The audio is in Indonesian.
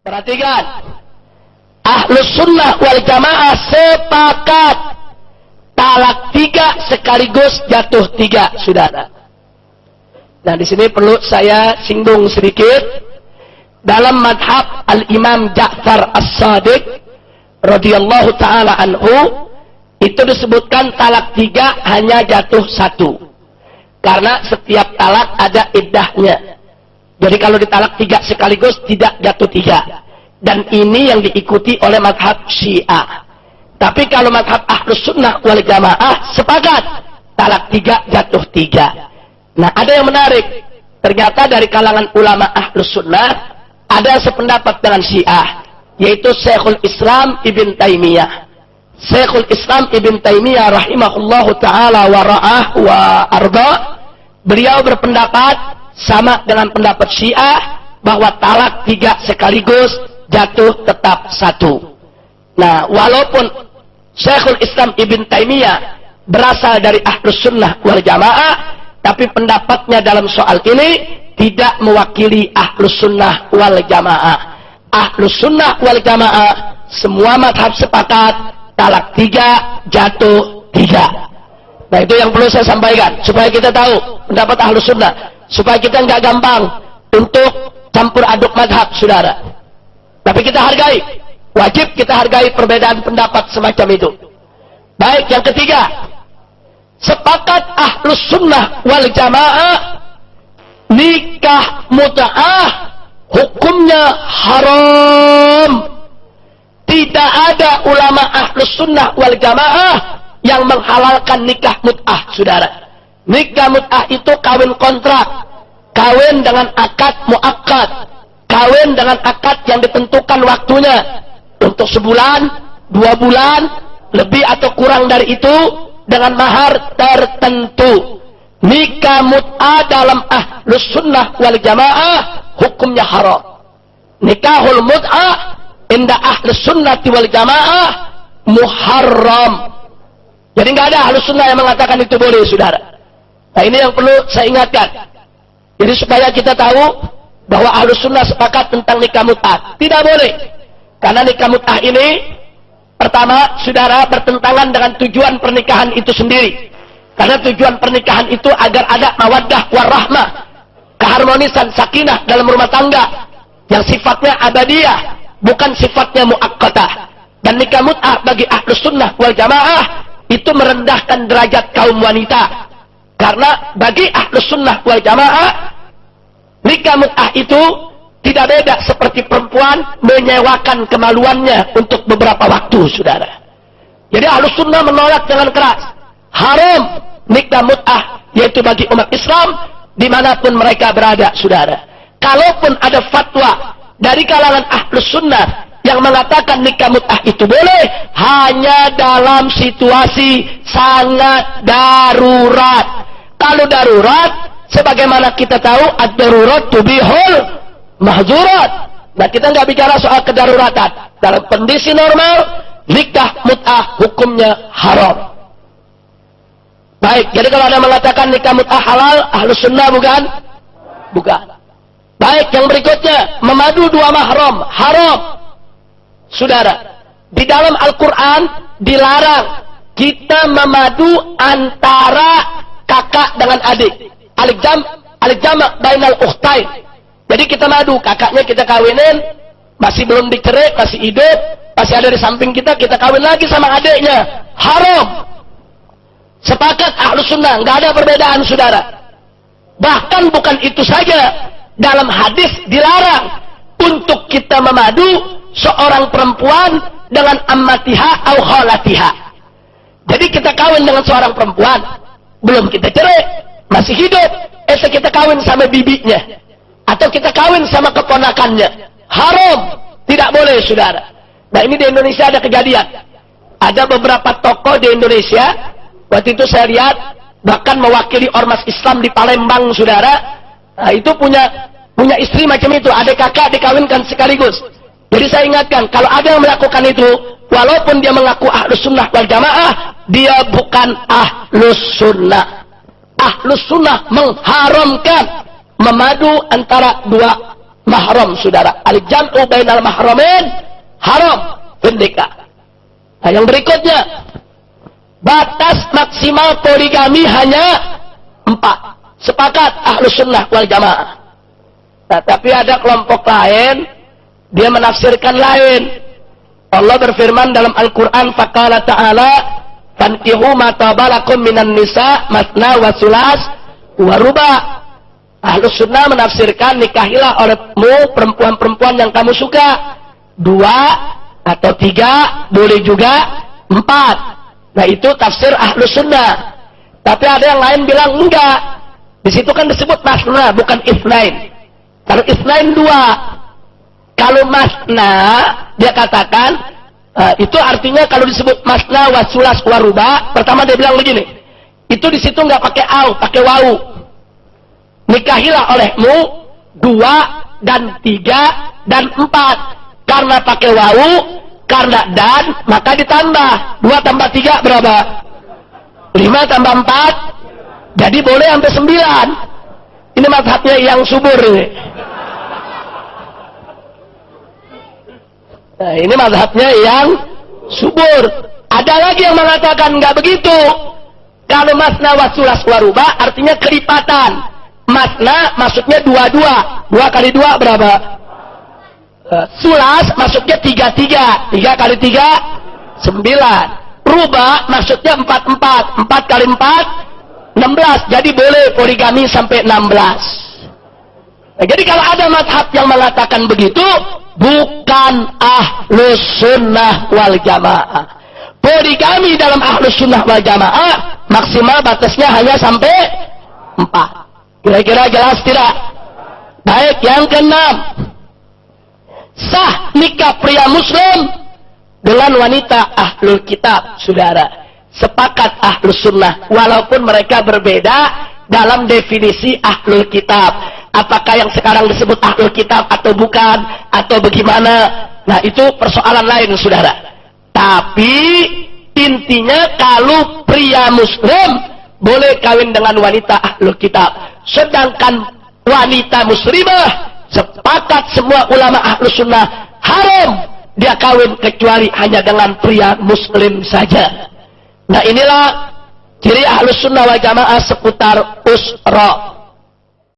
Perhatikan, Ahlus Sunnah wal Jamaah sepakat talak 3 sekaligus jatuh 3, saudara. Nah, di sini perlu saya singgung sedikit. Dalam madhab Al-Imam Ja'far As-Sadiq radhiyallahu ta'ala anhu, itu disebutkan talak 3 hanya jatuh 1. Karena setiap talak ada iddahnya. Jadi kalau ditalak 3 sekaligus tidak jatuh 3. Dan ini yang diikuti oleh madhab Syiah. Tapi kalau madhab Ahlus Sunnah wal Jamaah sepakat talak 3 jatuh 3. Nah, ada yang menarik. Ternyata dari kalangan ulama Ahlus Sunnah ada sependapat dengan Syiah, yaitu Syekhul Islam Ibn Taimiyah. Syekhul Islam Ibn Taimiyah rahimahullahu ta'ala wa ra'ah wa arda, beliau berpendapat sama dengan pendapat Syiah bahwa talak 3 sekaligus jatuh tetap 1. Nah, walaupun Syekhul Islam Ibn Taimiyah berasal dari Ahlus Sunnah wal Jamaah, tapi pendapatnya dalam soal ini tidak mewakili Ahlus Sunnah wal Jamaah. Ahlus Sunnah wal Jamaah semua mazhab sepakat talak 3 jatuh 3. Nah, itu yang perlu saya sampaikan supaya kita tahu pendapat Ahlus Sunnah, supaya kita nggak gampang untuk campur aduk mazhab, saudara. Tapi kita hargai, wajib kita hargai perbedaan pendapat semacam itu. Baik, yang ketiga, sepakat Ahlus Sunnah wal Jamaah nikah mut'ah hukumnya haram. Tidak ada ulama Ahlus Sunnah wal Jamaah yang menghalalkan nikah mut'ah, saudara. Nikah mut'ah itu kawin kontrak, kawin dengan akad muakkad, kawin dengan akad yang ditentukan waktunya untuk sebulan, 2 bulan, lebih atau kurang dari itu, dengan mahar tertentu. Nikah mut'ah dalam Ahlus Sunnah wal Jamaah hukumnya haram. Nikahul mut'ah inda Ahlus Sunnah wal Jamaah muharram. Jadi nggak ada Ahlus Sunnah yang mengatakan itu boleh, saudara. Nah, ini yang perlu saya ingatkan. Jadi supaya kita tahu bahwa Ahlus Sunnah sepakat tentang nikah mut'ah tidak boleh. Karena nikah mut'ah ini pertama, saudara, bertentangan dengan tujuan pernikahan itu sendiri. Karena tujuan pernikahan itu agar ada mawaddah warahmah, keharmonisan, sakinah dalam rumah tangga yang sifatnya abadiyah, bukan sifatnya muakkatah. Dan nikah mut'ah bagi Ahlus Sunnah wal Jamaah itu merendahkan derajat kaum wanita. Karena bagi Ahlus Sunnah wal Jamaah nikah mut'ah itu tidak beda seperti perempuan menyewakan kemaluannya untuk beberapa waktu, saudara. Jadi Ahlus Sunnah menolak dengan keras. Haram nikah mut'ah, yaitu bagi umat Islam dimanapun mereka berada, saudara. Kalaupun ada fatwa dari kalangan Ahlus Sunnah yang mengatakan nikah mut'ah itu boleh, hanya dalam situasi sangat darurat. Kalau darurat, sebagaimana kita tahu, ad-darurat tubihul mahzurat. Nah, kita nggak bicara soal kedaruratan. Dalam kondisi normal, nikah mut'ah hukumnya haram. Baik, jadi kalau ada mengatakan nikah mut'ah halal, Ahlus Sunnah bukan? Bukan. Baik, yang berikutnya, memadu 2 mahram, haram. Saudara, di dalam Al-Quran dilarang kita memadu antara kakak dengan adik. Al-jama' bainal ukhtain. Jadi kita madu, kakaknya kita kawinin, masih belum dicerai, masih hidup, masih ada di samping kita, kita kawin lagi sama adiknya. Haram. Sepakat Ahlus Sunnah, nggak ada perbedaan, saudara. Bahkan bukan itu saja, dalam hadis dilarang untuk kita memadu seorang perempuan dengan ammatiha atau khalatiha. Jadi kita kawin dengan seorang perempuan, belum kita cerai, masih hidup, kita kawin sama bibinya, atau kita kawin sama keponakannya. Haram, tidak boleh, saudara. Nah, ini di Indonesia ada kejadian. Ada beberapa tokoh di Indonesia, waktu itu saya lihat, bahkan mewakili ormas Islam di Palembang, saudara. Nah, itu punya istri macam itu, adik kakak dikawinkan sekaligus. Jadi saya ingatkan, kalau ada yang melakukan itu, walaupun dia mengaku Ahlus Sunnah wal Jamaah, dia bukan Ahlus Sunnah. Ahlus Sunnah mengharamkan memadu antara 2 mahram, saudara. Al-jam'u bainal mahramain haram fil nikah. Nah, yang berikutnya, batas maksimal poligami hanya 4. Sepakat Ahlus Sunnah wal Jamaah. Nah, tapi ada kelompok lain, dia menafsirkan lain. Allah berfirman dalam Al-Quran, faqala ta'ala, fankihu ma tabalakum minan nisa matna wa sulas wa ruba. Ahlus Sunnah menafsirkan, nikahilah olehmu perempuan-perempuan yang kamu suka, 2 atau 3, boleh juga 4. Nah, itu tafsir Ahlus Sunnah. Tapi ada yang lain bilang enggak. Di situ kan disebut masna, bukan itsnain. Kalau itsnain 2. Kalau masna, dia katakan itu artinya kalau disebut masna wa sulas wa ruba, pertama dia bilang begini. Itu di situ enggak pakai au, pakai wau. Nikahilah olehmu 2 dan 3 dan 4. Karena pakai wau, karena dan, maka ditambah 2 tambah 3 berapa? 5 tambah 4, jadi boleh sampai 9. Ini mazhabnya yang subur ini. Nah, ini mazhabnya yang subur. Ada lagi yang mengatakan enggak begitu. Kalau masna wa sulas wa ruba artinya kelipatan. Masna maksudnya 2 kali 2 berapa? Sulas maksudnya 3 kali 3 9. Ruba maksudnya 4 kali 4 16. Jadi boleh poligami sampai 16. Nah, jadi kalau ada mazhab yang mengatakan begitu, bukan Ahlus Sunnah wal Jamaah. Poligami dalam Ahlus Sunnah wal Jamaah maksimal batasnya hanya sampai 4. Kira-kira jelas tidak? Baik, yang ke-6, sah nikah pria muslim dengan wanita ahlul kitab, saudara. Sepakat Ahlus Sunnah, walaupun mereka berbeda dalam definisi ahlul kitab. Apakah yang sekarang disebut ahlul kitab atau bukan, atau bagaimana? Nah, itu persoalan lain, saudara. Tapi intinya kalau pria muslim boleh kawin dengan wanita ahlul kitab. Sedangkan wanita muslimah, sepakat semua ulama Ahlus Sunnah, haram dia kawin kecuali hanya dengan pria muslim saja. Nah, inilah ciri Ahlus Sunnah wal Jamaah seputar usra.